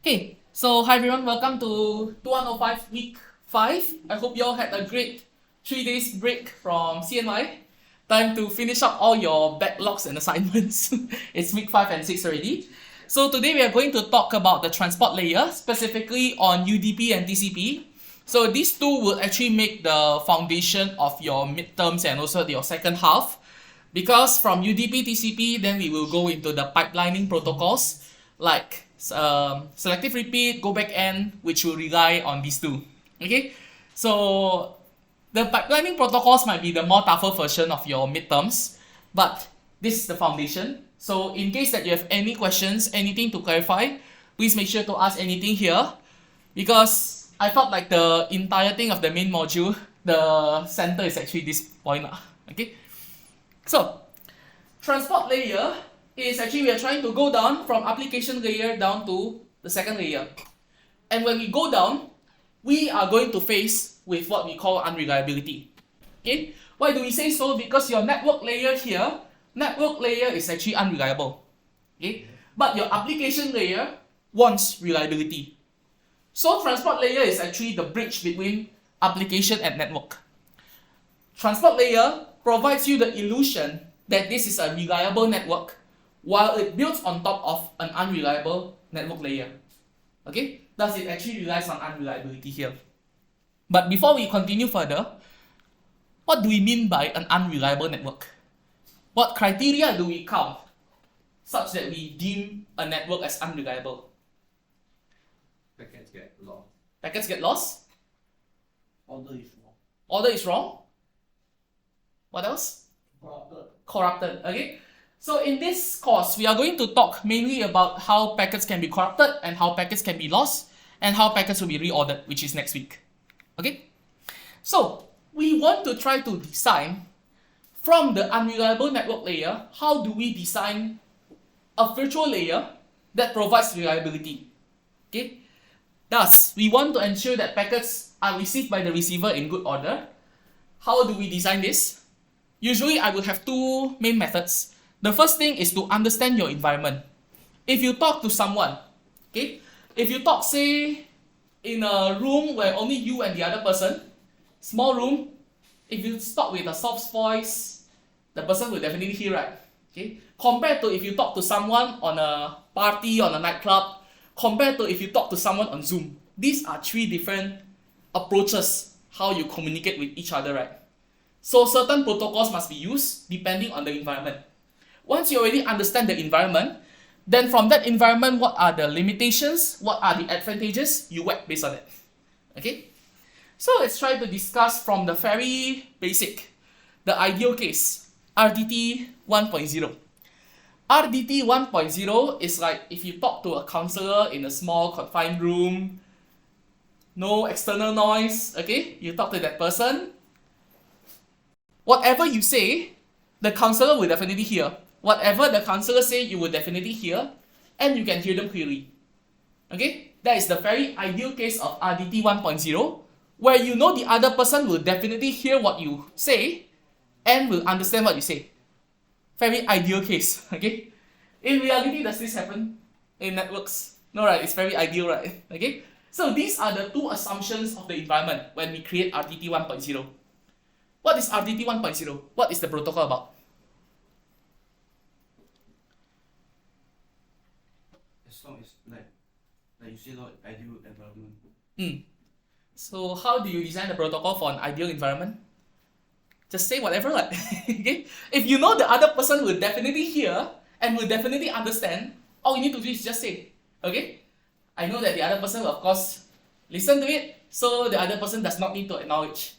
Okay, so hi everyone, welcome to 2105 week 5. I hope you all had a great 3 days break from CNY. Time to finish up all your backlogs and assignments. It's week 5 and 6 already. So today we are going to talk about the transport layer, specifically on UDP and TCP. So these two will actually make the foundation of your midterms and also your second half. Because from UDP TCP, then we will go into the pipelining protocols like selective repeat, go back end, which will rely on these two. Okay, so the pipelining protocols might be the more tougher version of your midterms, but this is the foundation. So in case that you have any questions, anything to clarify, please make sure to ask anything here, because I felt like the entire thing of the main module, the center is actually this point. Okay, so transport layer is actually we are trying to go down from application layer down to the second layer. And when we go down, we are going to face with what we call unreliability. Okay? Why do we say so? Because your network layer here, network layer is actually unreliable. Okay? But your application layer wants reliability. So transport layer is actually the bridge between application and network. Transport layer provides you the illusion that this is a reliable network, while it builds on top of an unreliable network layer. Okay? Thus, it actually relies on unreliability here. But before we continue further, what do we mean by an unreliable network? What criteria do we count such that we deem a network as unreliable? Packets get lost. Packets get lost? Order is wrong. Order is wrong? What else? Corrupted. Okay? So in this course, we are going to talk mainly about how packets can be corrupted and how packets can be lost and how packets will be reordered, which is next week. Okay? So we want to try to design from the unreliable network layer, how do we design a virtual layer that provides reliability? Okay? Thus, we want to ensure that packets are received by the receiver in good order. How do we design this? Usually, I will have two main methods. The first thing is to understand your environment. If you talk to someone, okay, if you talk, say, in a room where only you and the other person, small room, if you talk with a soft voice, the person will definitely hear, right? Okay, compared to if you talk to someone on a party, on a nightclub, compared to if you talk to someone on Zoom. These are three different approaches how you communicate with each other, right? So certain protocols must be used depending on the environment. Once you already understand the environment, then from that environment, what are the limitations? What are the advantages? You work based on it. Okay? So let's try to discuss from the very basic, the ideal case, RDT 1.0. RDT 1.0 is like if you talk to a counselor in a small confined room, no external noise, okay? You talk to that person. Whatever you say, the counselor will definitely hear. Whatever the counselor say, you will definitely hear, and you can hear them clearly. Okay? That is the very ideal case of RDT 1.0, where you know the other person will definitely hear what you say and will understand what you say. Very ideal case, okay? In reality, does this happen in networks? No, right? It's very ideal, right? Okay? So these are the two assumptions of the environment when we create RDT 1.0. What is RDT 1.0? What is the protocol about? As long as like you say, not ideal environment. So how do you design the protocol for an ideal environment? Just say whatever, like, okay? If you know the other person will definitely hear and will definitely understand, all you need to do is just say, okay? I know that the other person will, of course, listen to it, so the other person does not need to acknowledge.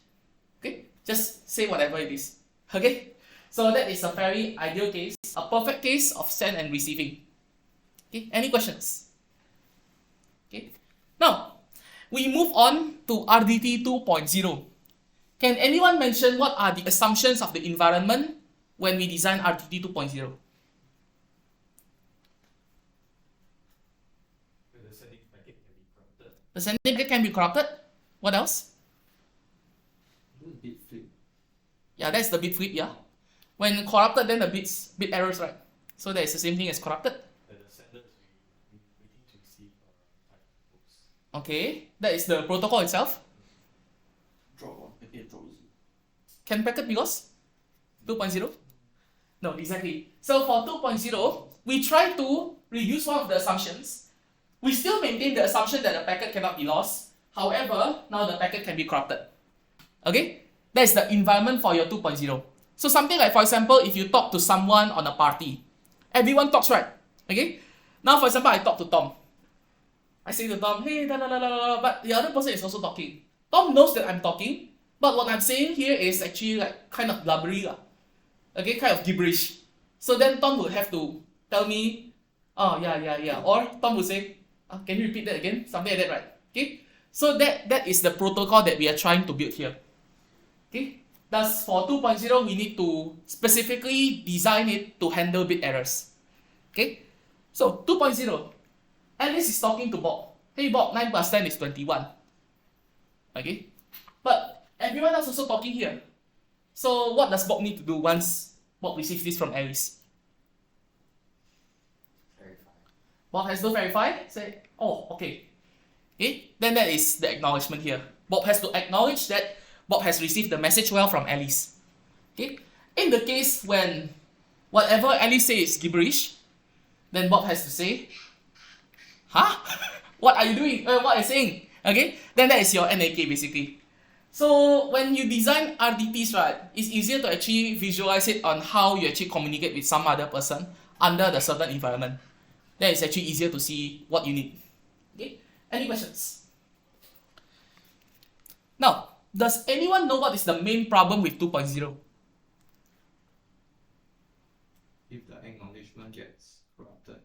Okay? Just say whatever it is. Okay? So that is a very ideal case, a perfect case of send and receiving. Okay? Any questions? Okay? Now, we move on to RDT 2.0. Can anyone mention what are the assumptions of the environment when we design RDT 2.0? The sending packet can be corrupted. The sending packet can be corrupted. What else? Bit flip. Yeah, that's the bit flip, yeah. When corrupted, then the bit errors, right? So that is the same thing as corrupted. The sender is waiting to receive a Okay, that is the protocol itself. Drop or packet drop is it? Can packet be lost? 2.0? No, exactly. So for 2.0, we try to reduce one of the assumptions. We still maintain the assumption that the packet cannot be lost. However, now the packet can be corrupted. Okay? That's the environment for your 2.0. So something like, for example, if you talk to someone on a party, everyone talks, right? Okay? Now, for example, I talk to Tom. I say to Tom, hey, da, da, da, da, da, but the other person is also talking. Tom knows that I'm talking, but what I'm saying here is actually like kind of blubbery, okay, kind of gibberish. So then Tom would have to tell me, oh, yeah. Or Tom would say, can you repeat that again? Something like that, right? Okay? So that is the protocol that we are trying to build here. Okay? Thus, for 2.0, we need to specifically design it to handle bit errors. Okay? So, 2.0. Alice is talking to Bob. Hey Bob, 9 plus 10 is 21. Okay? But everyone else also talking here. So, what does Bob need to do once Bob receives this from Alice? Verify. Bob has to verify. Say, oh, okay. Okay? Then that is the acknowledgement here. Bob has to acknowledge that Bob has received the message well from Alice. Okay? In the case when whatever Alice says is gibberish, then Bob has to say, huh? What are you doing? What are you saying? Okay? Then that is your NAK basically. So when you design RDPs, right, it's easier to actually visualize it on how you actually communicate with some other person under the certain environment. Then it's actually easier to see what you need. Okay? Any questions? Now, does anyone know what is the main problem with 2.0? If the acknowledgement gets corrupted.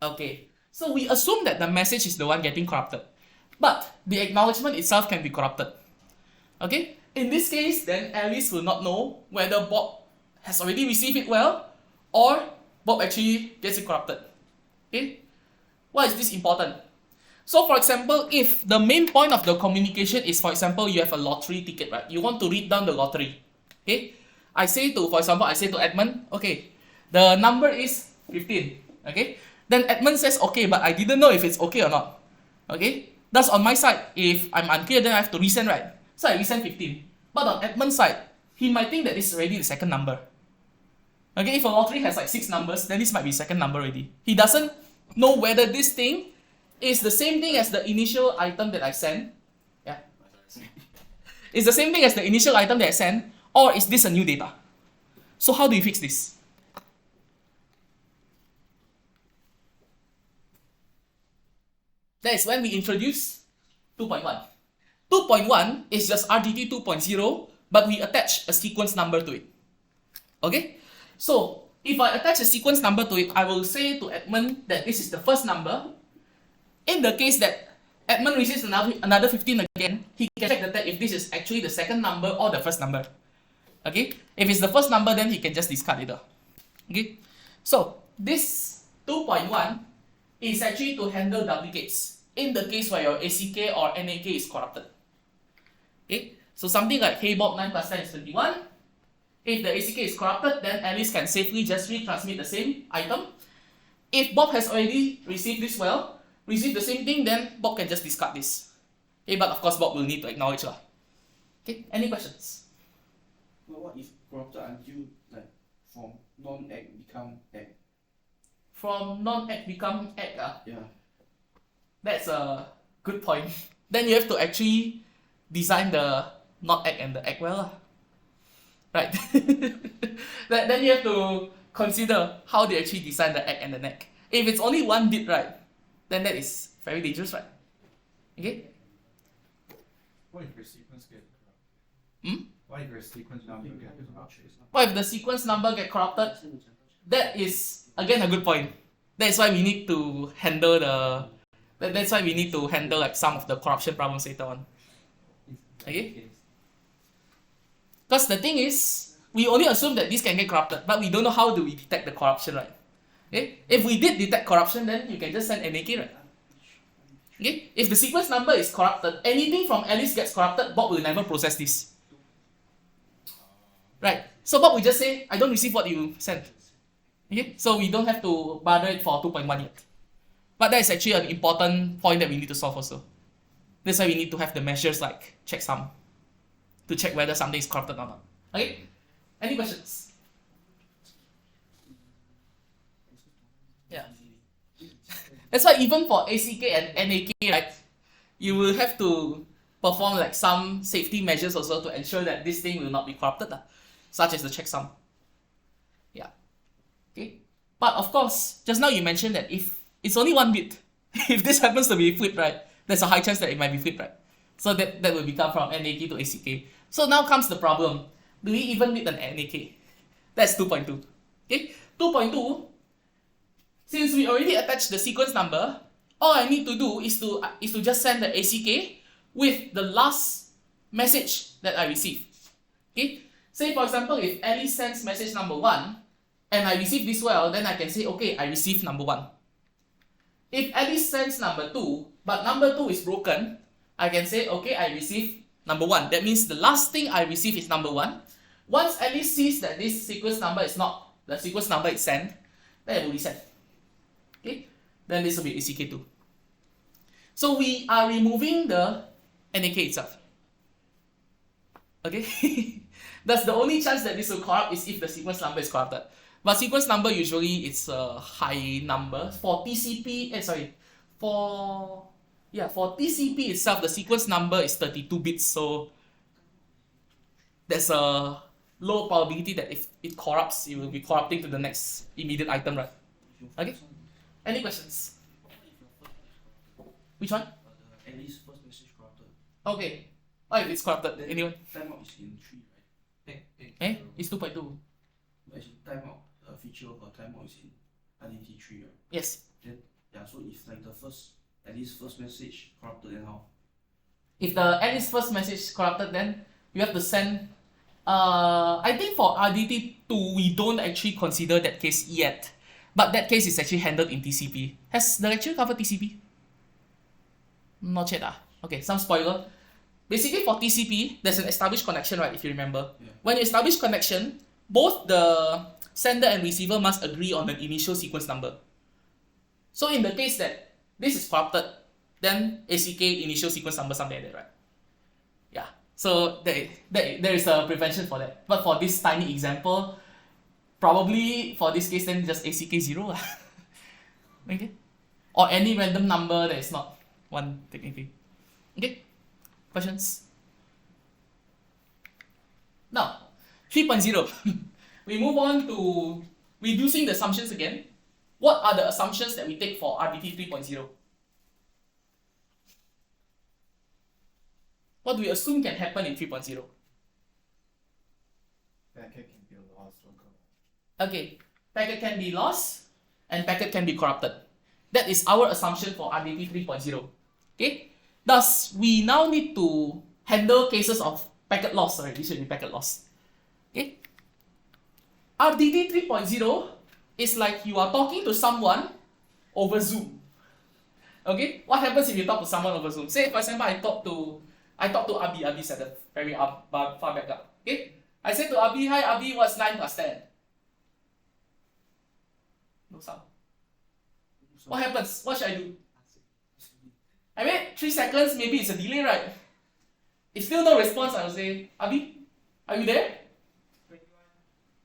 Okay, so we assume that the message is the one getting corrupted, but the acknowledgement itself can be corrupted. Okay, in this case, then Alice will not know whether Bob has already received it well or Bob actually gets it corrupted. Okay, why is this important? So for example, if the main point of the communication is, for example, you have a lottery ticket, right? You want to read down the lottery. Okay, for example, I say to Edmund, okay, the number is 15. Okay, then Edmund says, okay, but I didn't know if it's okay or not. Okay, thus on my side, if I'm unclear, then I have to resend, right? So I resend 15. But on Edmund's side, he might think that this is already the second number. Okay, if a lottery has like 6 numbers, then this might be second number already. He doesn't know whether this thing is the same thing as the initial item that I sent. Yeah. It's the same thing as the initial item that I sent, or is this a new data? So how do you fix this? That is when we introduce 2.1. 2.1 is just RDT 2.0, but we attach a sequence number to it. Okay? So, if I attach a sequence number to it, I will say to Edmund that this is the first number. In the case that Edmund receives another 15 again, he can check the tag if this is actually the second number or the first number. Okay? If it's the first number, then he can just discard it. Okay? So, this 2.1 is actually to handle duplicates in the case where your ACK or NAK is corrupted. Okay? So, something like, hey Bob, 9 plus 10 is 21. If the ACK is corrupted, then Alice can safely just retransmit the same item. If Bob has already received this well, received the same thing, then Bob can just discard this. Okay, but of course Bob will need to acknowledge lah. Okay, any questions? But what if corrupted until like from non-egg become egg? From non-egg become egg Yeah. That's a good point. Then you have to actually design the not egg and the egg well lah. Right? Then you have to consider how they actually design the egg and the neck. If it's only one bit, right, then that is very dangerous, right? Okay? What if your sequence get corrupted? Hmm? What if your sequence number get corrupted? What if the sequence number get corrupted? That is again a good point. That's why we need to handle that's why we need to handle like some of the corruption problems later on. Okay? Because the thing is, we only assume that this can get corrupted, but we don't know how do we detect the corruption, right? Okay? If we did detect corruption, then you can just send NAK, right? Okay? If the sequence number is corrupted, anything from Alice gets corrupted, Bob will never process this. Right? So Bob will just say, I don't receive what you sent. Okay? So we don't have to bother it for 2.1 yet. But that is actually an important point that we need to solve also. That's why we need to have the measures like checksum to check whether something is corrupted or not. Okay? Any questions? Yeah. That's why even for ACK and NAK, right, you will have to perform like some safety measures also to ensure that this thing will not be corrupted, such as the checksum. Yeah. Okay. But of course, just now you mentioned that if it's only one bit, if this happens to be flipped, right, there's a high chance that it might be flipped, right? So that will become from NAK to ACK. So now comes the problem. Do we even need an NAK? That's 2.2. Okay? 2.2, since we already attached the sequence number, all I need to do is to just send the ACK with the last message that I receive. Okay? Say for example, if Alice sends message number 1 and I receive this well, then I can say, okay, I received number 1. If Alice sends number 2, but number 2 is broken, I can say, okay, I received number 1. That means the last thing I receive is number 1. Once Alice sees that this sequence number is not the sequence number it sent, then it will reset. Okay? Then this will be ACK2. So we are removing the NAK itself. Okay? That's the only chance that this will corrupt is if the sequence number is corrupted. But sequence number usually it's a high number. For TCP, for TCP itself, the sequence number is 32 bits. So there's a low probability that if it corrupts, it will be corrupting to the next immediate item, right? Okay? Any questions? Which one? At least first message corrupted. Okay. Oh, if it's corrupted. Anyone? Timeout is in 3, right? It's 2.2. Actually, timeout feature or timeout is in identity 3, right? Yes. Then, yeah, so if like the first, at least first message corrupted, then how? If the at least first message corrupted, then you have to send. I think for RDT2, we don't actually consider that case yet. But that case is actually handled in TCP. Has the lecture covered TCP? Not yet. Okay, some spoiler. Basically for TCP, there's an established connection, right, if you remember. Yeah. When you establish connection, both the sender and receiver must agree on an initial sequence number. So in the case that this is corrupted, then ACK initial sequence number, something like that, right? Yeah. So there is a prevention for that. But for this tiny example, probably for this case then just ACK 0. Okay? Or any random number that is not 1 technically. Okay? Questions? Now, 3.0. We move on to reducing the assumptions again. What are the assumptions that we take for RDT 3.0? What do we assume can happen in 3.0? Packet can be lost or corrupted. Okay, packet can be lost and packet can be corrupted. That is our assumption for RDT 3.0. Okay, thus we now need to handle cases of packet loss. Sorry, this should be packet loss. Okay, RDT 3.0 is like you are talking to someone over Zoom. Okay, what happens if you talk to someone over Zoom? Say for example, I talk to Abi. Abi's at the very far back up. Okay, I say to Abi, hi Abi, what's 9 plus 10? No sound. What happens? What should I do? I wait 3 seconds, maybe it's a delay, right? If still no response, I will say, Abi, are you there?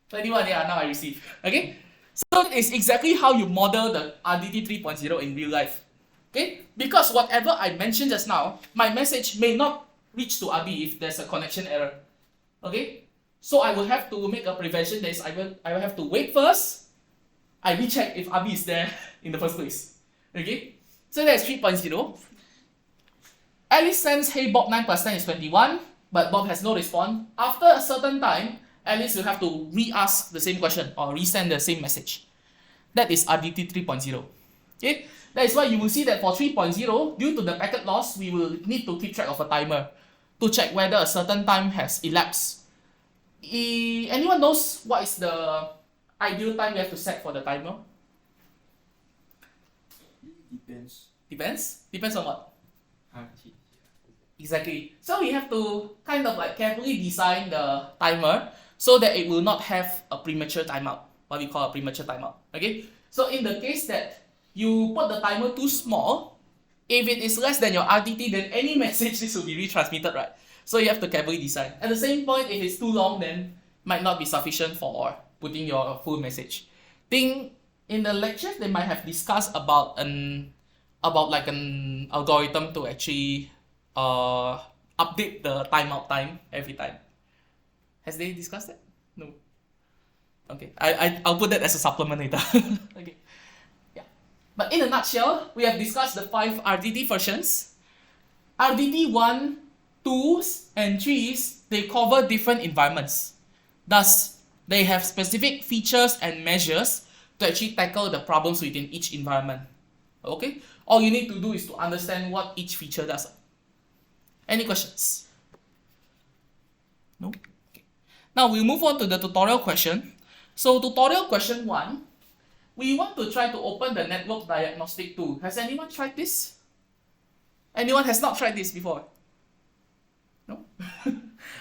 21, yeah, now I receive. Okay? So it's exactly how you model the RDT 3.0 in real life. Okay? Because whatever I mentioned just now, my message may not reach to Abi if there's a connection error. Okay? So I will have to make a prevention. That is, I will have to wait first. I recheck if Abi is there in the first place. Okay? So that's 3.0. Alice sends, hey Bob, 9 plus 10 is 21, but Bob has no response. After a certain time, Alice will have to re-ask the same question or resend the same message. That is RDT 3.0. Okay? That is why you will see that for 3.0, due to the packet loss, we will need to keep track of a timer to check whether a certain time has elapsed. Anyone knows what is the ideal time we have to set for the timer? Depends. Depends on what? Exactly. So we have to kind of like carefully design the timer so that it will not have a premature timeout, what we call a premature timeout. Okay? So in the case that you put the timer too small, If it is less than your RTT, then any message this will be retransmitted, right? So you have to carefully decide. At the same point, if it's too long, then might not be sufficient for putting your full message. Think in the lectures they might have discussed about an algorithm to actually update the timeout time every time. Has they discussed that? No. Okay, I'll put that as a supplement later. Okay. Yeah. But in a nutshell, we have discussed the 5 RTT versions. RTT 1, 2s, and 3s, they cover different environments. Thus, they have specific features and measures to actually tackle the problems within each environment. Okay? All you need to do is to understand what each feature does. Any questions? No? Okay. Now we'll move on to the tutorial question. So tutorial question 1, we want to try to open the network diagnostic tool. Has anyone tried this? Anyone has not tried this before? No?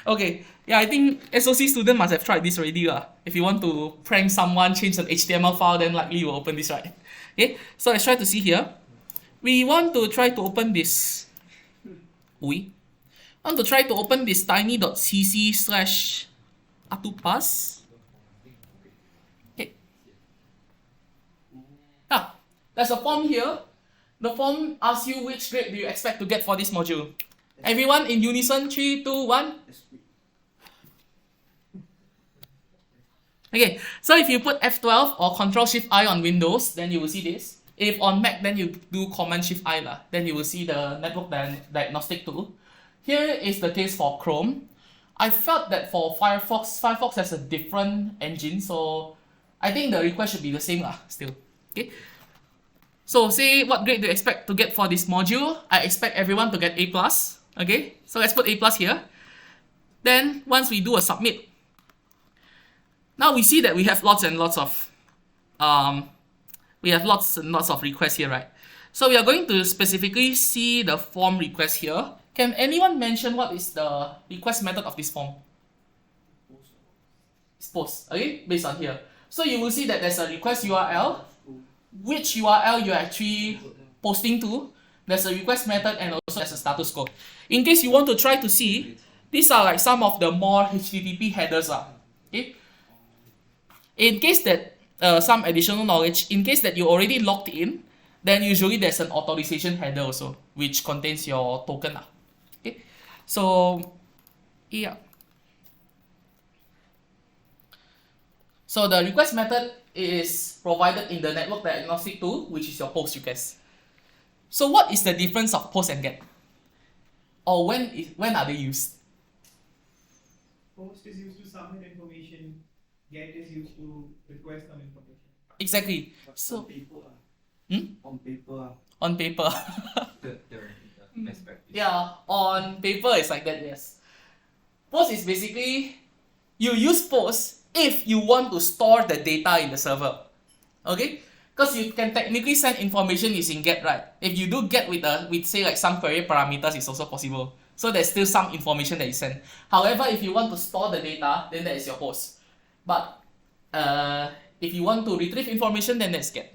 Okay. Yeah, I think SOC student must have tried this already. If you want to prank someone, change an HTML file, then likely you will open this, right? Okay, so let's try to see here. We want to try to open this. We want to try to open this tiny.cc/atupas. Okay. Now, there's a form here. The form asks you which grade do you expect to get for this module. Everyone in unison, 3, 2, 1. Okay, so if you put F12 or Ctrl-Shift-I on Windows, then you will see this. If on Mac, then you do Command-Shift-I lah. Then you will see the network diagnostic tool. Here is the case for Chrome. I felt that for Firefox has a different engine, so I think the request should be the same lah, still. Okay. So say what grade do you expect to get for this module? I expect everyone to get A+. Okay, so let's put A+ here. Then once we do a submit, now we see that we have lots and lots of requests here, right? So we are going to specifically see the form request here. Can anyone mention what is the request method of this form? It's post, okay, based on here. So you will see that there's a request URL, which URL you're actually posting to. There's a request method and also there's a status code. In case you want to try to see, these are like some of the more HTTP headers. Okay? In case that some additional knowledge, in case that you already logged in, then usually there's an authorization header also, which contains your token. Okay? So, yeah. So the request method is provided in the network diagnostic tool, which is your post request. So what is the difference of post and get? Or when are they used? Post is used to submit information, get is used to request some information. Exactly. But So on paper, hmm? on paper, On paper. The best practice. Yeah, on paper it's like that, yes. Post is basically, you use post if you want to store the data in the server. Okay? Because you can technically send information using get, right? If you do get with say like some query parameters, it's also possible. So there's still some information that you send. However, if you want to store the data, then that is your post. But if you want to retrieve information, then that's get.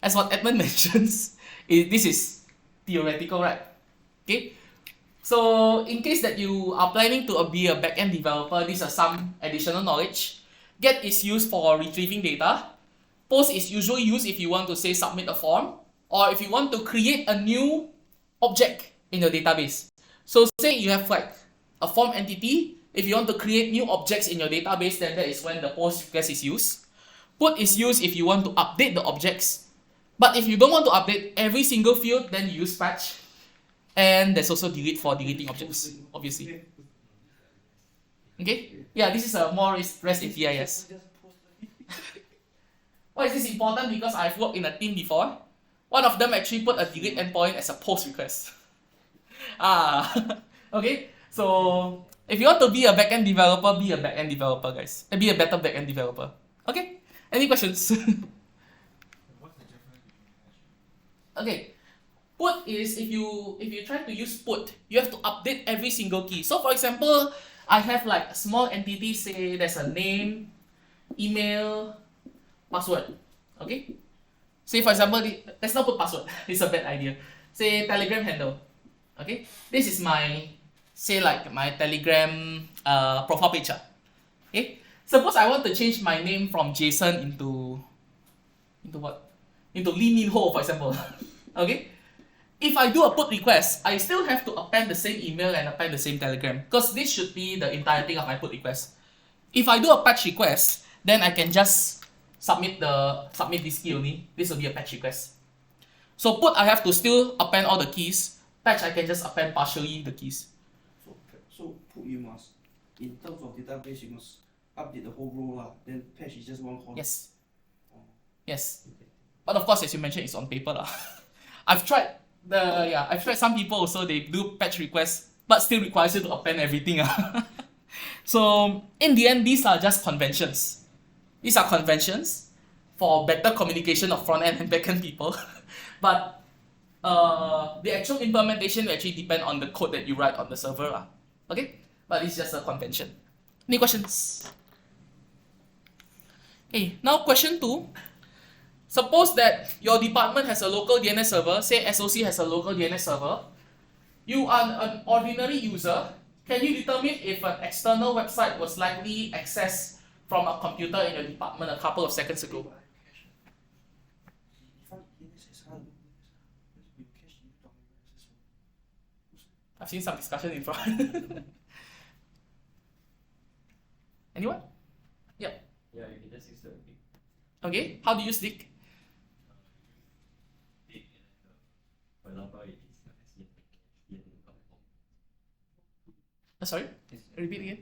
As what Edmund mentions, this is theoretical, right? Okay. So in case that you are planning to be a backend developer, these are some additional knowledge. Get is used for retrieving data. Post is usually used if you want to say submit a form or if you want to create a new object in your database. So say you have like a form entity. If you want to create new objects in your database, then that is when the post request is used. Put is used if you want to update the objects. But if you don't want to update every single field, then you use patch. And there's also delete for deleting objects, obviously. Okay? Yeah, this is a more REST API, yes. Why is this important? Because I've worked in a team before. One of them actually put a delete endpoint as a post request. Okay? So, if you want to be a backend developer, be a backend developer, guys. And be a better backend developer. Okay? Any questions? What's the difference between patch? Okay. Put is if you try to use put, you have to update every single key. So for example, I have like a small entity, say there's a name, email, password. Okay? Say for example, let's not put password. It's a bad idea. say Telegram handle. Okay, this is my, say like my Telegram profile picture. Okay, suppose I want to change my name from Jason into what? Into Lee Min Ho, for example. Okay, if I do a put request, I still have to append the same email and append the same Telegram, because this should be the entire thing of my put request. If I do a patch request, then I can just submit this key only. This will be a patch request. So put, I have to still append all the keys. Patch, I can just append partially the keys. So put you must, in terms of database, you must update the whole row lah. Then patch is just one column. Yes. Yes. But of course, as you mentioned, it's on paper lah. I've tried some people also, they do patch requests, but still requires you to append everything. So in the end, these are just conventions. These are conventions for better communication of front end and back end people. But the actual implementation will actually depend on the code that you write on the server. Okay? But it's just a convention. Any questions? Okay, now question 2. Suppose that your department has a local DNS server, say SOC has a local DNS server. You are an ordinary user. Can you determine if an external website was likely accessed from a computer in your department a couple of seconds ago? I've seen some discussion in front. Anyone? Yeah. Yeah, you can just use the big Okay, how do you use Dick? big for example, it is Sorry? Repeat again.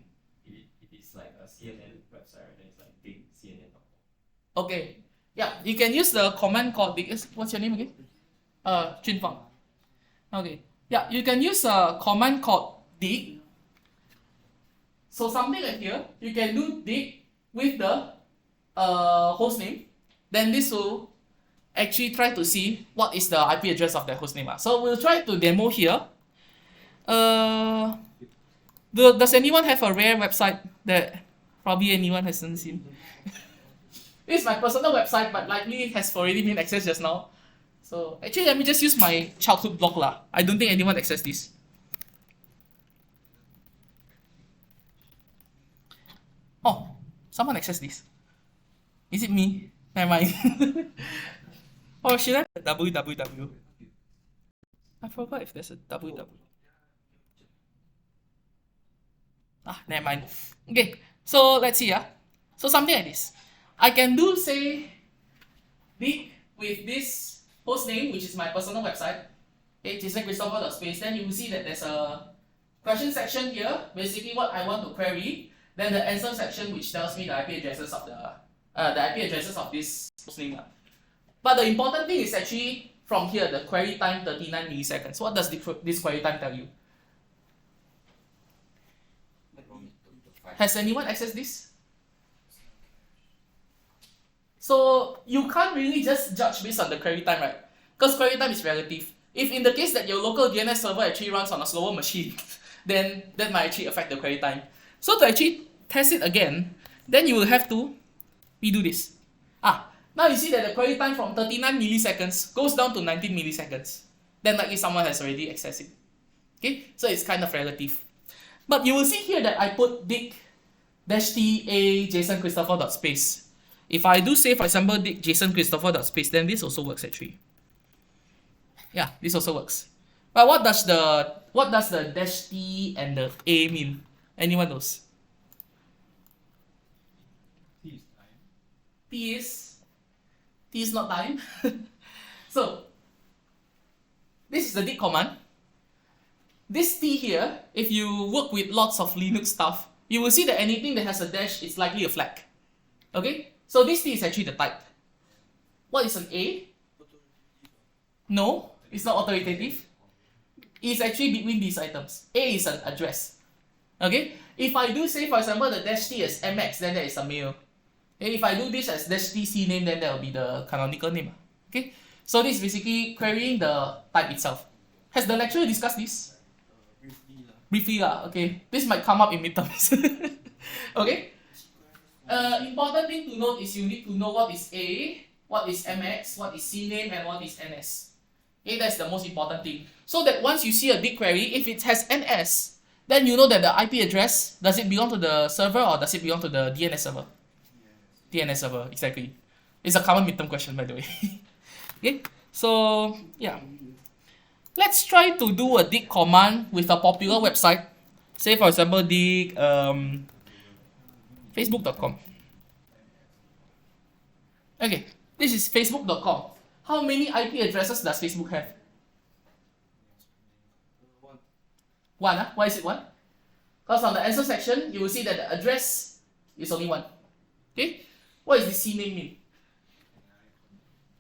it is like a CNN website, right? Then it's like big CNN.com. Okay. Yeah, you can use the command called Dick. What's your name again? Jun Fang. Okay. Yeah, you can use a command called dig. So something like here, you can do dig with the host name. Then this will actually try to see what is the IP address of that host name. So we'll try to demo here. Does anyone have a rare website that probably anyone hasn't seen? This is my personal website, but likely it has already been accessed just now. So actually, let me just use my childhood blog lah. I don't think anyone accessed this. Oh, someone accessed this. Is it me? Never mind. Or should I have a www? I forgot if there's a www. Never mind. Okay, so let's see. So something like this. I can do, say, dig with this host name, which is my personal website. Okay, JasonChristopher.space. Then you will see that there's a question section here, basically what I want to query. Then the answer section, which tells me the IP addresses of this host name. But the important thing is actually from here, the query time 39 milliseconds. What does this query time tell you? Has anyone accessed this? So you can't really just judge based on the query time, right? Because query time is relative. If in the case that your local DNS server actually runs on a slower machine, then that might actually affect the query time. So to actually test it again, then you will have to redo this. Now you see that the query time from 39 milliseconds goes down to 19 milliseconds. Then likely someone has already accessed it. Okay, so it's kind of relative. But you will see here that I put dig-ta JasonChristopher.space. If I do say, for example, dig JasonChristopher.space, then this also works actually. Yeah, this also works. But what does the -t and the a mean? Anyone knows? T is not time. So this is the dig command. This T here, if you work with lots of Linux stuff, you will see that anything that has a dash is likely a flag. Okay? So this T is actually the type. What is an A? No, it's not authoritative. It's actually between these items. A is an address. Okay? If I do say, for example, the dash T is MX, then that is a mail. Okay? If I do this as dash T CNAME, then that will be the canonical name. Okay? So this is basically querying the type itself. Has the lecturer discussed this? Briefly lah, okay. This might come up in midterms. Okay? Important thing to note is you need to know what is A, what is MX, what is CNAME, and what is NS. Okay, that's the most important thing. So that once you see a dig query, if it has NS, then you know that the IP address, does it belong to the server or does it belong to the DNS server? DNS server, exactly. It's a common midterm question, by the way. Okay, so yeah. Let's try to do a dig command with a popular website. Say for example, dig facebook.com. Okay, this is facebook.com. How many IP addresses does Facebook have? One. One, huh? Why is it one? Because on the answer section, you will see that the address is only one. Okay? What does this CNAME mean?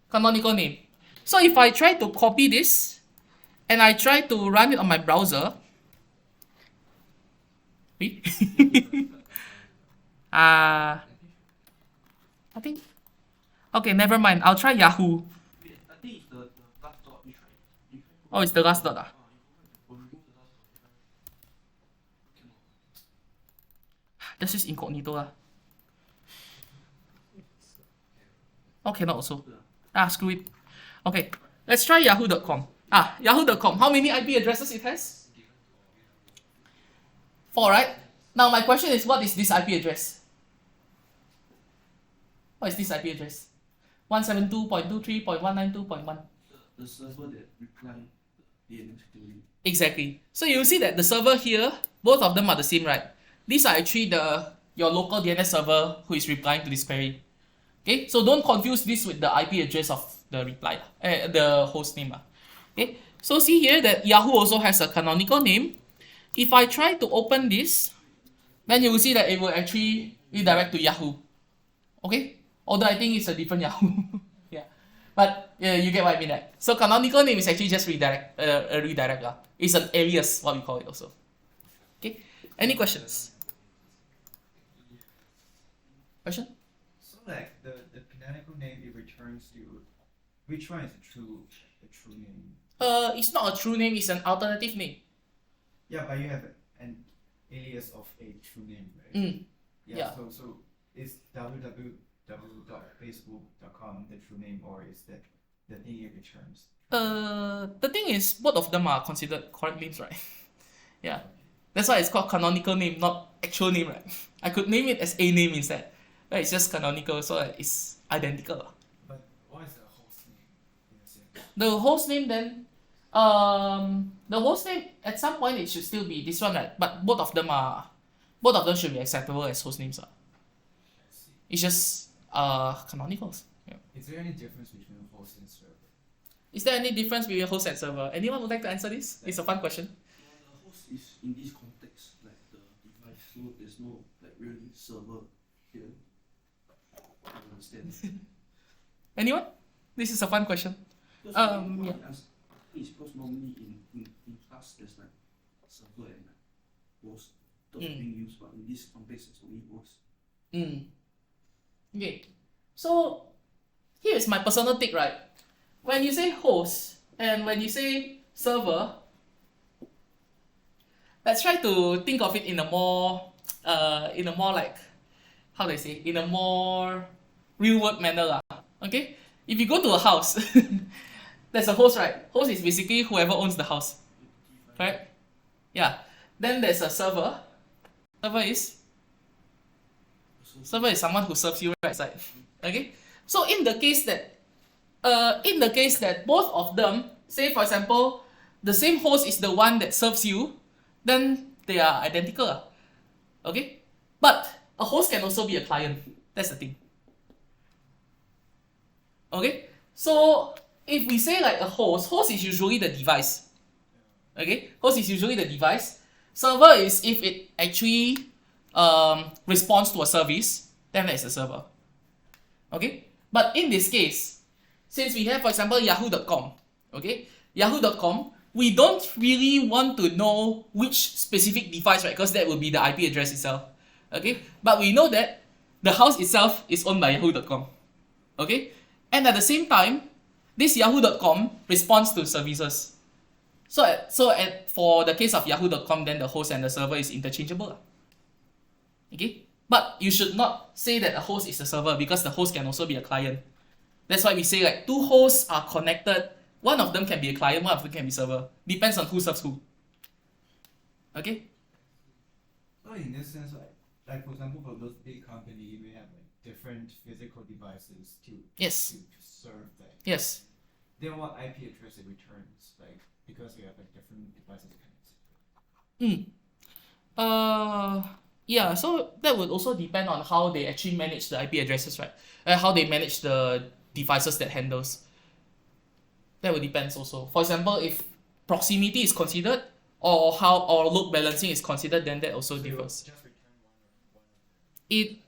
Canonical name. So if I try to copy this and I try to run it on my browser, wait. I think, okay, never mind. I'll try Yahoo. Wait, I think it's the last dot. You try. Oh, it's the last dot. Ah. Remove the last dot. This is incognito. Ah. Oh, cannot also. Ah, screw it. Okay, let's try yahoo.com. Ah, yahoo.com. How many IP addresses it has? 4, right? Now my question is, what is this IP address? What is this IP address? 172.23.192.1. The server that reply the DNS query. Exactly. So you see that the server here, both of them are the same, right? These are actually your local DNS server who is replying to this query. Okay, so don't confuse this with the IP address of the reply, the host name. Okay, so see here that Yahoo also has a canonical name. If I try to open this, then you will see that it will actually redirect to Yahoo. Okay, although I think it's a different Yahoo. Yeah, but yeah, you get what I mean, right? So canonical name is actually just redirect. A redirect. It's an alias, what we call it also. Okay, any questions? Question? So like the canonical name it returns to which one is the true name? It's not a true name, it's an alternative name. Yeah, but you have an alias of a true name, right? Yeah. So is www.facebook.com the true name or is that the thing it returns? The thing is, both of them are considered correct names, right? Yeah. That's why it's called canonical name, not actual name, right? I could name it as a name instead. But it's just canonical, so it's identical. But what is the host name in a sense? The host name then, the host name at some point it should still be this one, right? But both of them should be acceptable as host names. I see. It's just canonicals. Yeah. Is there any difference between host and server? Is there any difference between host and server? Anyone would like to answer this? It's a fun question. The host is in this context, like the device, so there's no like really server here. I don't understand. Anyone? This is a fun question. Because Yeah. I think it's because normally in class there's like server and like host being used, but in this context it's only host. Okay. So here's my personal take, right? When you say host and when you say server, let's try to think of it in a more like, how do I say, in a more real world manner lah. Okay? If you go to a house, there's a host, right? Host is basically whoever owns the house. Correct? Yeah. Then there's a server. Server is someone who serves you right side. Okay? So in the case that both of them, say for example, the same host is the one that serves you, then they are identical. Okay? But a host can also be a client. That's the thing. Okay? So if we say like a host is usually the device. Okay? Host is usually the device. Server is if it actually responds to a service, then that's a server. Okay? But in this case, since we have, for example, yahoo.com, okay? Yahoo.com, we don't really want to know which specific device, right? Because that will be the IP address itself. Okay? But we know that the house itself is owned by yahoo.com. Okay? And at the same time, this yahoo.com responds to services. For the case of yahoo.com, then the host and the server is interchangeable. Okay? But you should not say that a host is a server because the host can also be a client. That's why we say like two hosts are connected One of them can be a client, one of them can be server. Depends on who serves who. Okay? So in this sense, like for example, for those big companies, you may have like different physical devices to Yes. to serve that. Yes. Then what IP address it returns, like because you have like different devices connected. Yeah, so that would also depend on how they actually manage the IP addresses, right? How they manage the devices that handles. That would depend also. For example, if proximity is considered or load balancing is considered, then that also So you'll differs. just return one of It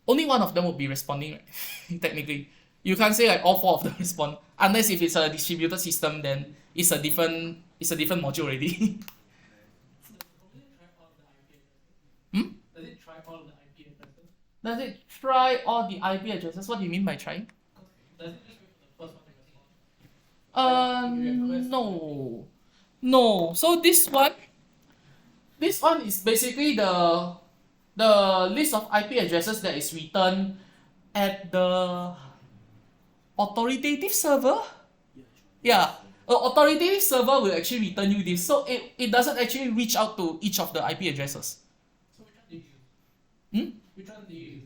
only one of them would be responding, right? Technically. You can't say like all four of them respond. Unless if it's a distributed system, then it's a different module already. Hmm? Does it try all the IP addresses? Does it try all the IP addresses? What do you mean by trying? Does it just wait for the first one to respond? No. No. So this one is basically the list of IP addresses that is returned at the authoritative server. Yeah. An authoritative server will actually return you this. So it doesn't actually reach out to each of the IP addresses. So which one do you use? Hmm? Which one do you use?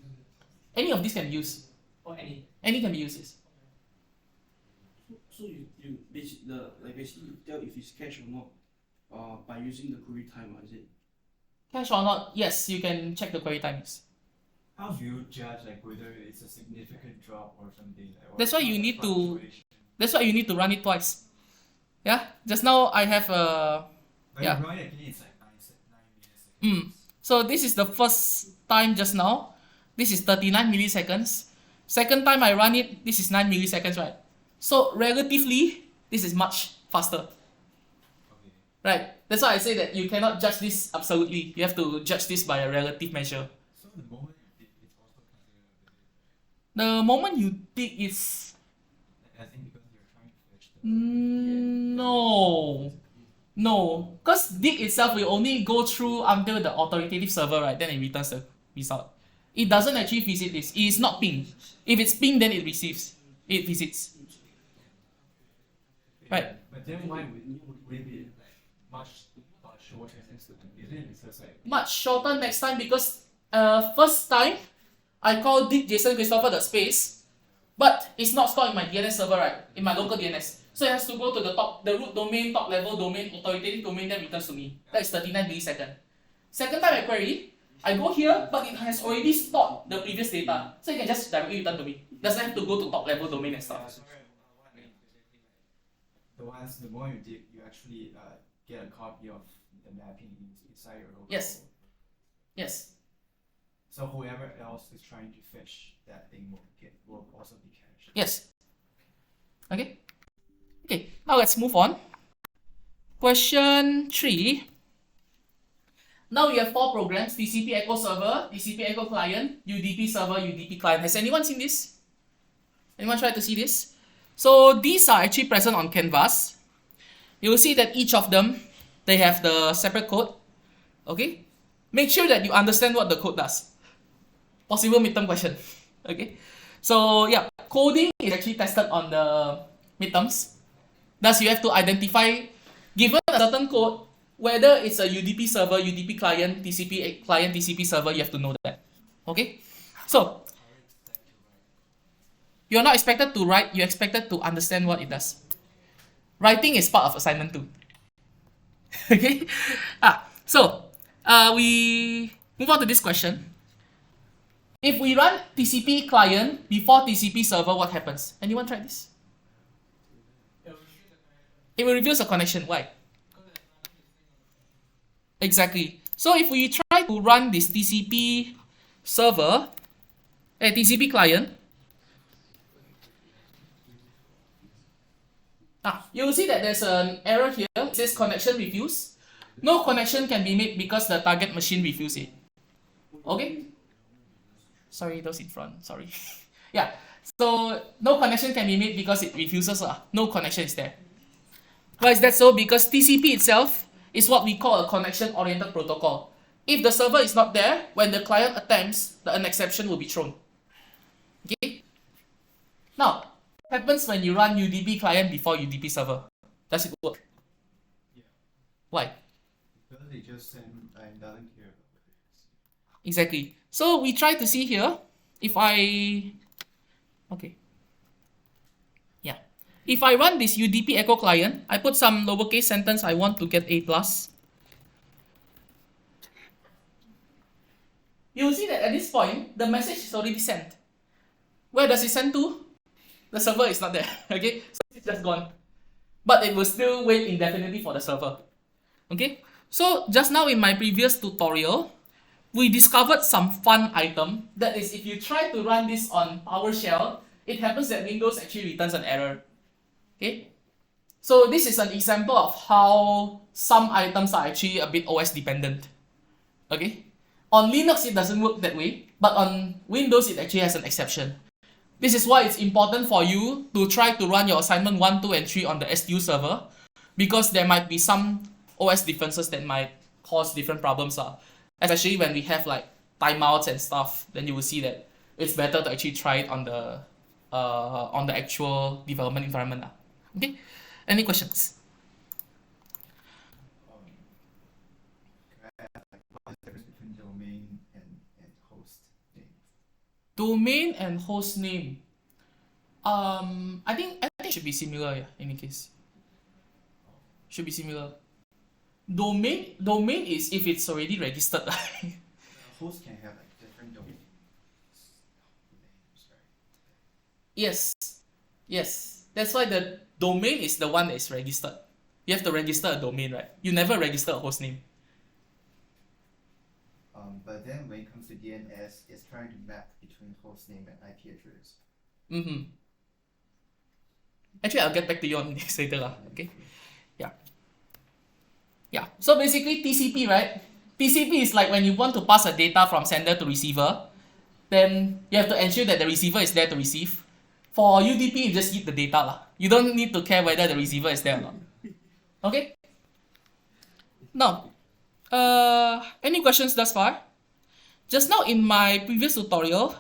Any of these can be used. Or any? Any can be used. Yes. So you basically tell if it's cache or not by using the query timer, is it? Cache or not, yes, you can check the query times. How do you judge like whether it's a significant drop or something? Like, or That's why you some need to- fluctuation? That's why you need to run it twice. Yeah. Just now I have a But yeah. you run it again, it's like 9 milliseconds. So this is the first time just now. This is 39 milliseconds. Second time I run it, this is 9 milliseconds, right? So relatively, this is much faster. Okay. Right? That's why I say that you cannot judge this absolutely. You have to judge this by a relative measure. So the moment you dig, it's also considered a visit. The moment you dig is I think because you're trying to fetch the no. No. Because dig itself will only go through until the authoritative server, right? Then it returns the result. It doesn't actually visit this. It is not ping. If it's ping, then it receives. It visits. Right. But then why would it be like much shorter next time? Isn't it? It's just like Much shorter next time because first time I call dig Jason Christopher the space, but it's not stored in my DNS server, right? In my local DNS. So it has to go to the root domain, top level domain, authoritative domain, then returns to me. That's 39 milliseconds. Second time I query, I go here, but it has already stored the previous data. So it can just directly return to me. Doesn't have to go to top level domain and stuff. the more you dig, you actually get a copy of the mapping inside your local. Yes. Yes. So whoever else is trying to fetch that thing will also be cached. Yes. Okay. Okay, now let's move on. Question 3. Now you have 4 programs: TCP Echo Server, TCP Echo Client, UDP Server, UDP Client. Has anyone seen this? Anyone tried to see this? So these are actually present on Canvas. You will see that each of them, they have the separate code. Okay? Make sure that you understand what the code does. Possible midterm question. Okay? So yeah, coding is actually tested on the midterms. Thus, you have to identify, given a certain code, whether it's a UDP server, UDP client, TCP server, you have to know that. Okay? So, you're not expected to write, you're expected to understand what it does. Writing is part of assignment too. Okay? So, we move on to this question. If we run TCP client before TCP server, what happens? Anyone try this? It will reveal a connection. Why? Exactly. So if we try to run this TCP server, TCP client, you will see that there's an error here. It says connection refused. No connection can be made because the target machine refused it. Okay? Sorry, those in front. Sorry. Yeah. So no connection can be made because it refuses. No connection is there. Why is that so? Because TCP itself is what we call a connection-oriented protocol. If the server is not there, when the client attempts, an exception will be thrown. Okay? Now, happens when you run UDP client before UDP server? Does it work? Yeah. Why? Because they just send and doesn't care about whether it's Exactly. So we try to see here, if I, okay. Yeah. If I run this UDP echo client, I put some lowercase sentence, I want to get A plus. You'll see that at this point, the message is already sent. Where does it send to? The server is not there, okay? So it's just gone. But it will still wait indefinitely for the server. Okay? So just now in my previous tutorial, we discovered some fun item. That is, if you try to run this on PowerShell, it happens that Windows actually returns an error. Okay? So this is an example of how some items are actually a bit OS dependent. Okay? On Linux, it doesn't work that way, but on Windows, it actually has an exception. This is why it's important for you to try to run your assignment 1, 2, and 3 on the STU server, because there might be some OS differences that might cause different problems. Especially when we have like timeouts and stuff, then you will see that it's better to actually try it on the actual development environment. Okay? Any questions? can I ask, like, what's the difference between domain and host name? Domain and host name. I think it should be similar, yeah, in any case. Should be similar. Domain is if it's already registered. A host can have like different domain names, right? Yes. Yes. That's why the domain is the one that is registered. You have to register a domain, right? You never register a host name. But then when it comes to DNS, it's trying to map between host name and IP address. Mm-hmm. Actually, I'll get back to you on this later. Okay? Yeah. Yeah. So basically TCP, right? TCP is like when you want to pass a data from sender to receiver, then you have to ensure that the receiver is there to receive. For UDP, you just eat the data. You don't need to care whether the receiver is there or not. Okay? Now, any questions thus far? Just now in my previous tutorial,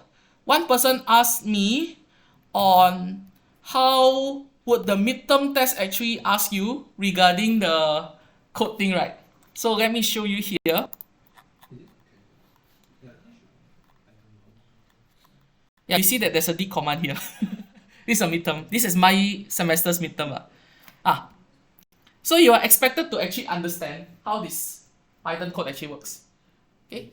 one person asked me on how would the midterm test actually ask you regarding the code thing, right? So let me show you here. Yeah, you see that there's a D command here. This is a midterm. This is my semester's midterm. So you are expected to actually understand how this Python code actually works. Okay?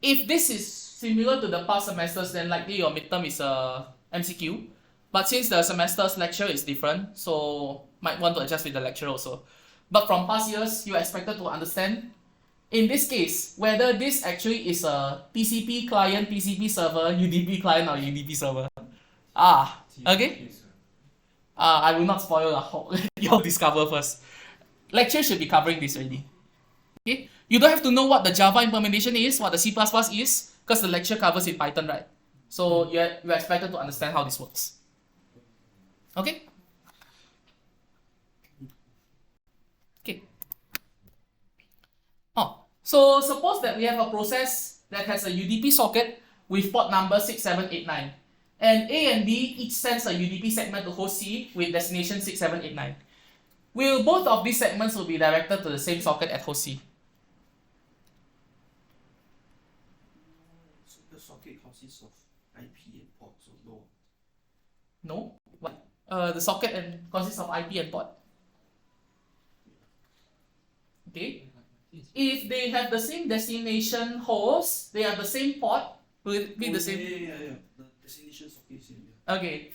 If this is similar to the past semesters, then likely your midterm is a MCQ. But since the semester's lecture is different, so might want to adjust with the lecture also. But from past years, you are expected to understand, in this case, whether this actually is a TCP client, TCP server, UDP client, or UDP server. Okay? I will not spoil the you'll discover first. Lecture should be covering this already. Okay? You don't have to know what the Java implementation is, what the C++ is, because the lecture covers in Python, right? So you're expected to understand how this works. Okay? Okay. So suppose that we have a process that has a UDP socket with port number 6789. And A and B each sends a UDP segment to host C with destination 6789. Both of these segments will be directed to the same socket at host C? So the socket consists of IP and port, so no. No? What? The socket consists of IP and port. Okay? If they have the same destination host, they have the same port, will it be the same? Yeah. The destination socket is same. Yeah. Okay.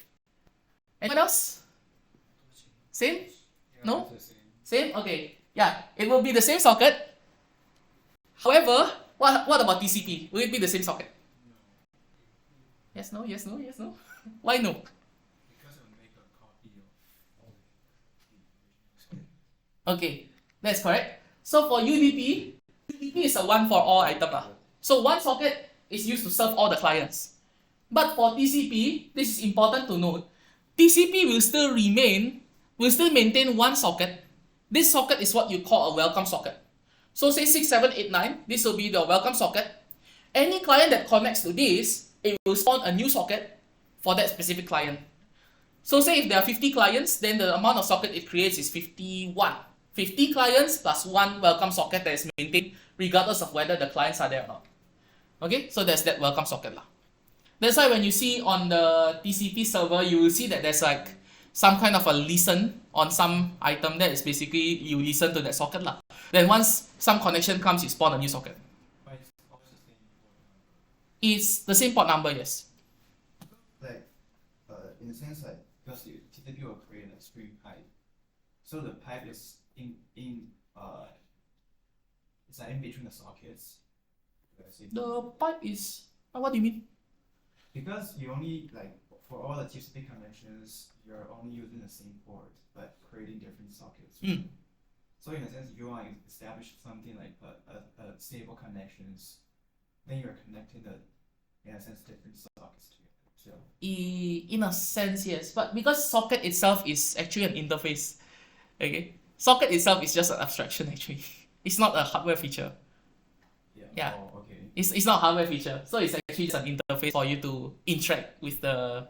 Anyone else? Same? Yeah, No? it's the same. Same? Okay. Yeah, it will be the same socket. However, what about TCP? Will it be the same socket? Yes, no, yes, no, yes, no. Why no? Because it will make a copy of all the original socket. Okay, that's correct. So for UDP, UDP is a one for all item. So one socket is used to serve all the clients. But for TCP, this is important to note. TCP will still maintain one socket. This socket is what you call a welcome socket. So say 6789, this will be the welcome socket. Any client that connects to this, it will spawn a new socket for that specific client. So say if there are 50 clients, then the amount of socket it creates is 51. 50 clients plus one welcome socket that is maintained regardless of whether the clients are there or not. Okay, so there's that welcome socket lah. That's why when you see on the TCP server, you will see that there's like some kind of a listen on some item that is basically you listen to that socket lah. Then once some connection comes, you spawn a new socket. But it's always the same port number. It's the same port number, yes. Like, in the sense like, because you TCP will create a string pipe, so the pipe is it's like in between the sockets. The pipe is what do you mean? Because you only like for all the TCP connections, you're only using the same port but creating different sockets. Mm. So in a sense, you want to establish something like a stable connections, then you're connecting the in a sense different sockets together. So In a sense, yes, but because socket itself is actually an interface, okay? Socket itself is just an abstraction actually. It's not a hardware feature. Yeah. Oh, okay. It's not a hardware feature, so it's actually just an interface for you to interact with the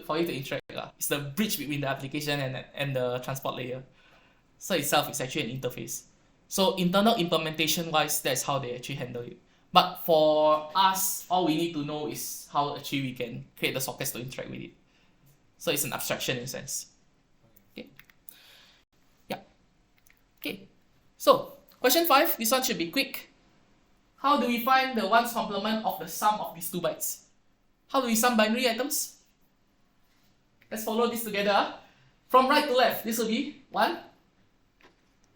for you to interact. It's the bridge between the application and the transport layer. So itself is actually an interface. So internal implementation wise, that's how they actually handle it. But for us, all we need to know is how actually we can create the sockets to interact with it. So it's an abstraction in a sense. Okay. Yeah. Okay. So question 5, this one should be quick. How do we find the ones complement of the sum of these two bytes? How do we sum binary items? Let's follow this together. From right to left, this will be 1,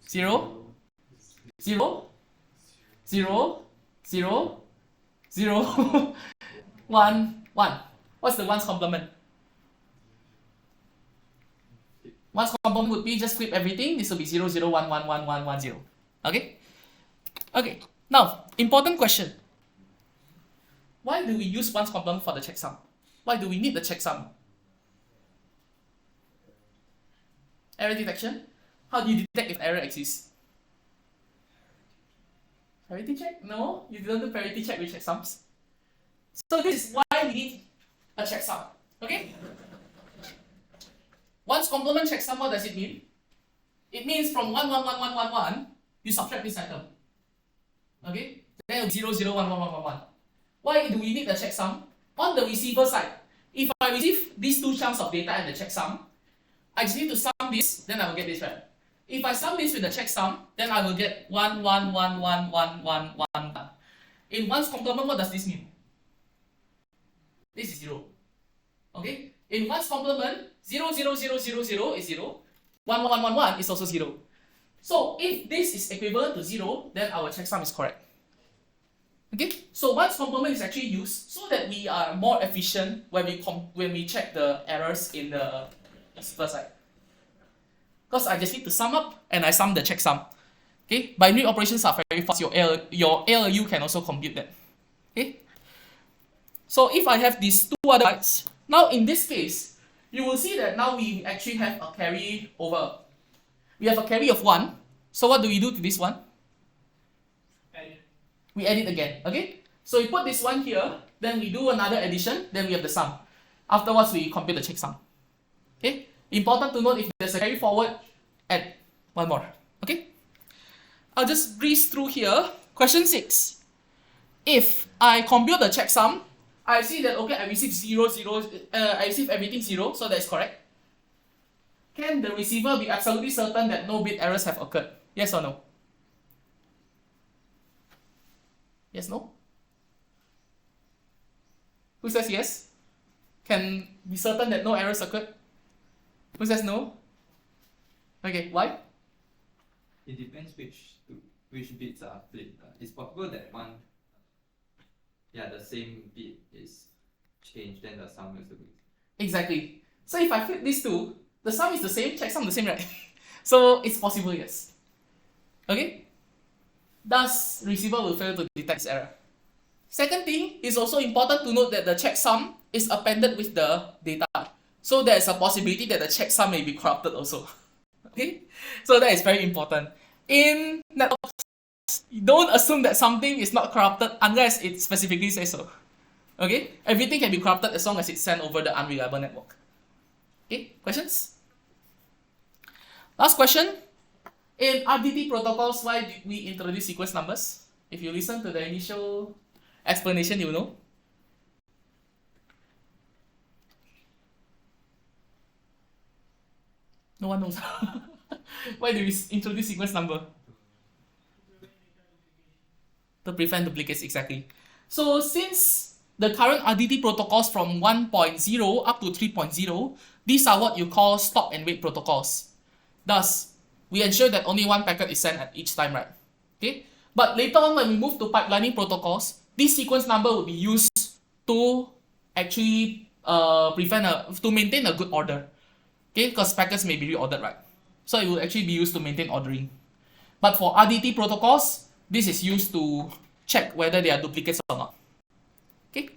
0, 0, 0, 0, 0, 1, 1. What's the ones complement? Ones complement would be just flip everything. This will be 0, 0, 1, 1, 1, 1, 1, 0. Okay? Okay. Now, important question. Why do we use ones complement for the checksum? Why do we need the checksum? Error detection. How do you detect if error exists? Parity check? No, you don't do parity check with checksums. So this is why we need a checksum. Okay? Ones complement checksum, what does it mean? It means from 1, 1, 1, 1, 1, 1, you subtract this item. Okay? Then it will be 0, 0, 1, 1, 1, 1, 1. Why do we need the checksum? On the receiver side, if I receive these two chunks of data and the checksum, I just need to sum this, then I will get this right. If I sum this with the checksum, then I will get 1, 1, 1, 1, 1, 1, 1, 1. In one's complement, what does this mean? This is 0. Okay? In one's complement, 0, 0, 0, 0, 0 is 0. 1, 1, 1, 1, 1 is also 0. So if this is equivalent to 0, then our checksum is correct. Okay? So one's complement is actually used so that we are more efficient when we check the errors in the receiver side. Because I just need to sum up and I sum the checksum. Okay? Binary operations are very fast. Your ALU can also compute that. Okay? So if I have these two other bytes, now in this case, you will see that now we actually have a carry over. We have a carry of 1. So what do we do to this one? We add it again. Okay? So we put this one here, then we do another addition, then we have the sum. Afterwards, we compute the checksum. Okay? Important to note, if there's a carry forward, add one more. Okay? I'll just breeze through here. Question 6. If I compute the checksum, I see that, okay, I receive 0, 0, I receive everything 0, so that's correct. Can the receiver be absolutely certain that no bit errors have occurred? Yes or no? Yes, no? Who says yes? Can be certain that no errors occurred? Who says no? Okay, why? It depends which bits are flipped. It's possible that the same bit is changed, then the sum is the bit. Exactly. So if I flip these two, the sum is the same, checksum the same, right? So it's possible, yes. Okay? Thus, receiver will fail to detect this error. Second thing, is also important to note that the checksum is appended with the data. So there is a possibility that the checksum may be corrupted also. Okay? So that is very important. In networks, don't assume that something is not corrupted unless it specifically says so. Okay? Everything can be corrupted as long as it's sent over the unreliable network. Okay, questions? Last question. In RDT protocols, why did we introduce sequence numbers? If you listen to the initial explanation, you know. No one knows. Why do we introduce sequence number? To prevent duplicates, exactly. So since the current RDT protocols from 1.0 up to 3.0, these are what you call stop and wait protocols. Thus, we ensure that only one packet is sent at each time, right? Okay. But later on, when we move to pipelining protocols, this sequence number will be used to actually to maintain a good order. Okay, because packets may be reordered, right? So it will actually be used to maintain ordering. But for RDT protocols, this is used to check whether they are duplicates or not. Okay.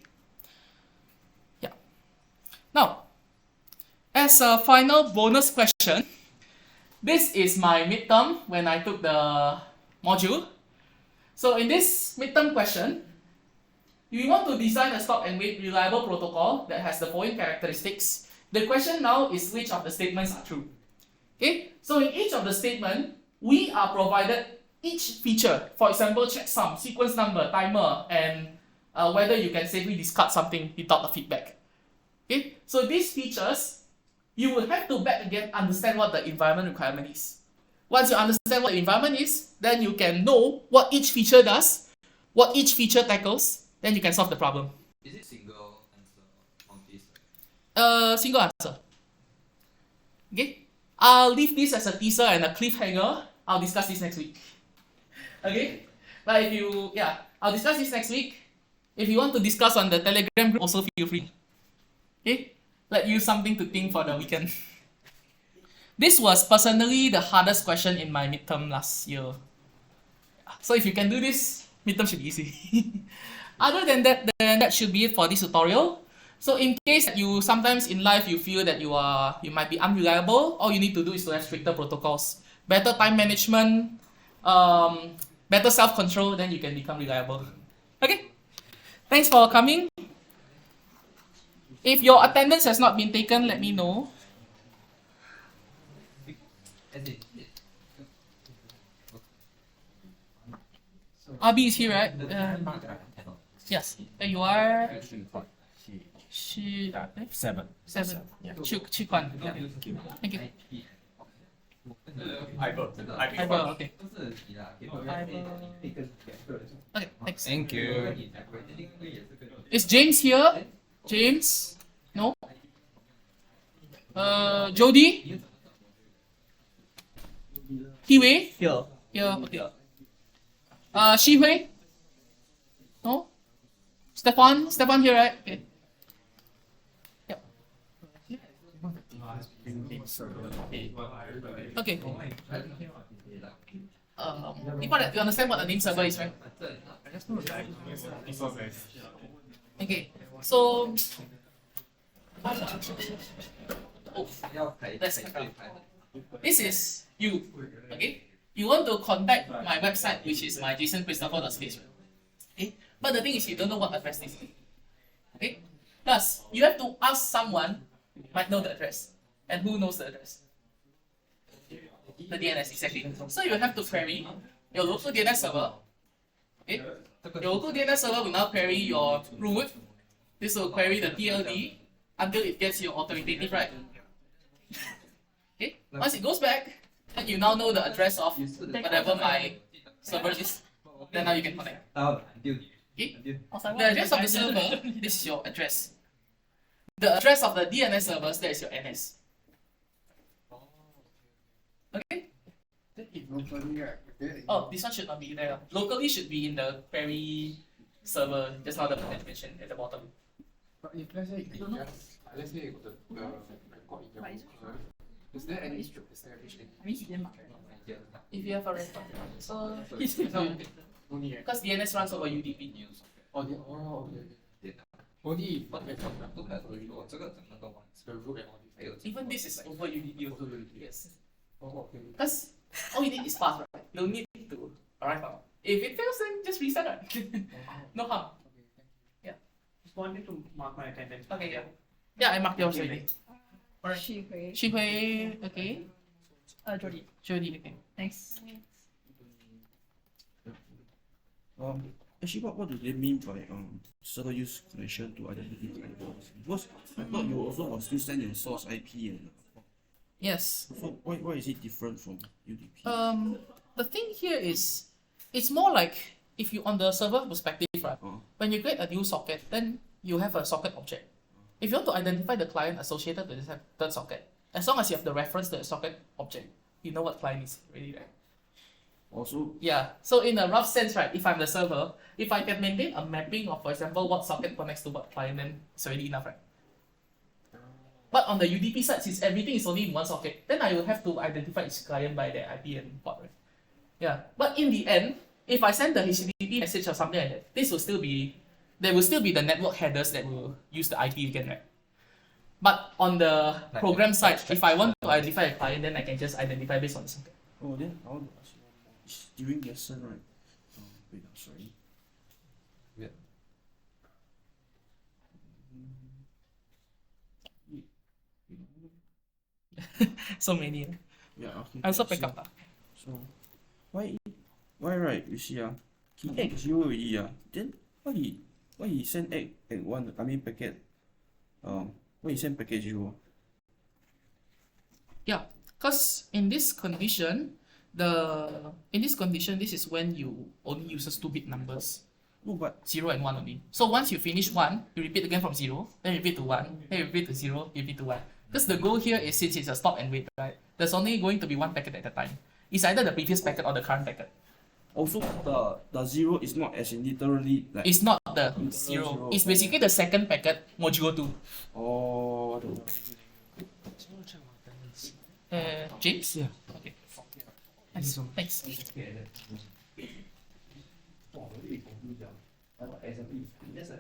Yeah. Now, as a final bonus question, this is my midterm when I took the module. So in this midterm question, we want to design a stop and wait reliable protocol that has the following characteristics. The question now is which of the statements are true. Okay, so in each of the statement, we are provided each feature. For example, checksum, sequence number, timer, and whether you can safely discard something without the feedback. Okay, so these features, you will have to back again understand what the environment requirement is. Once you understand what the environment is, then you can know what each feature does, what each feature tackles, then you can solve the problem. Is it single answer on this? Single answer. Okay, I'll leave this as a teaser and a cliffhanger. I'll discuss this next week. Okay, but if you, I'll discuss this next week. If you want to discuss on the Telegram group, also feel free. Okay, let you something to think for the weekend. This was personally the hardest question in my midterm last year. So if you can do this, midterm should be easy. Other than that, then that should be it for this tutorial. So in case that you sometimes in life you feel that you might be unreliable, all you need to do is to have stricter protocols, better time management, better self-control, then you can become reliable. Okay, thanks for coming. If your attendance has not been taken, let me know. Abi is here, right? Yes, there you are. Seven. Yeah. Chi Kwan. Yeah. Thank you. Okay. Okay, thanks. Thank you. Is James here? James? No? Jody? Hiwei? Here. Yeah, okay. Shihui? No? Stefan here, right? Okay. Yep. Okay. You understand what the name server is, right? Okay. So that's it. This is you. Okay? You want to contact my website, which is my jasonChristopher.space. Okay? But the thing is, you don't know what address this is. Okay? Thus, you have to ask someone who might know the address. And who knows the address? The DNS, exactly. So you have to query your local DNS server. Okay? Your local DNS server will now query your root. This will query the TLD until it gets your authoritative right. Okay? Once it goes back, then you now know the address of whatever my server is. Then now you can connect. Okay? The address of the server, this is your address. The address of the DNS servers, that is your NS. Okay? Oh, this one should not be there. Locally should be in the query server, just now the mentioned at the bottom. But if let's say the record in your local, is there any established If you have a record. So, only because DNS runs over UDP. okay. Only what the root and all this. Even this is over UDP. Also UDP. Yes. Oh, okay. Because all you need is path, right? You don't need to arrive out. If it fails, then just reset it. No harm. Just wanted to mark my attendance. Okay, yeah. Yeah, I marked yours already. Alright. 续回 Shihui, okay. Jody. Jody, okay. Thanks. Actually, what do they mean by server use connection to identity client? Because I thought you also must still send your source IP and Yes. so why is it different from UDP? The thing here is, it's more like if you on the server perspective, right? When you create a new socket, then you have a socket object. If you want to identify the client associated with this third socket, as long as you have the reference to the socket object, you know what client is already, right? Also, Yeah. So in a rough sense, right, if I'm the server, if I can maintain a mapping of, for example, what socket connects to what client, then it's already enough, right? But on the UDP side, since everything is only in one socket, then I will have to identify each client by their IP and port, right? Yeah. But in the end, if I send the HTTP message or something like that, there will still be the network headers that will use the IP again, right? But on the program side, if I want to identify a client, then I can just identify based on the socket. oh then I want to ask you one more. It's during lesson, right? Wait, I'm sorry. Yeah. So many. Yeah, okay. I also so, pick up. So why right? You see he Egg. 0 already then why he send egg at one? I mean packet. Why he send packet 0? Yeah, because in this condition, this is when you only uses 2-bit numbers, No, but 0 and 1 only. So once you finish 1, you repeat again from 0, then repeat to 1, then you repeat to 0, you repeat to 1. Because the goal here is, since it's a stop and wait, right? There's only going to be one packet at a time. It's either the previous packet or the current packet. also the 0 is not as in literally like. It's not the 0. It's basically the second packet, modulo 2. Oh, James? Yeah. Okay. Thanks. Thanks. Just a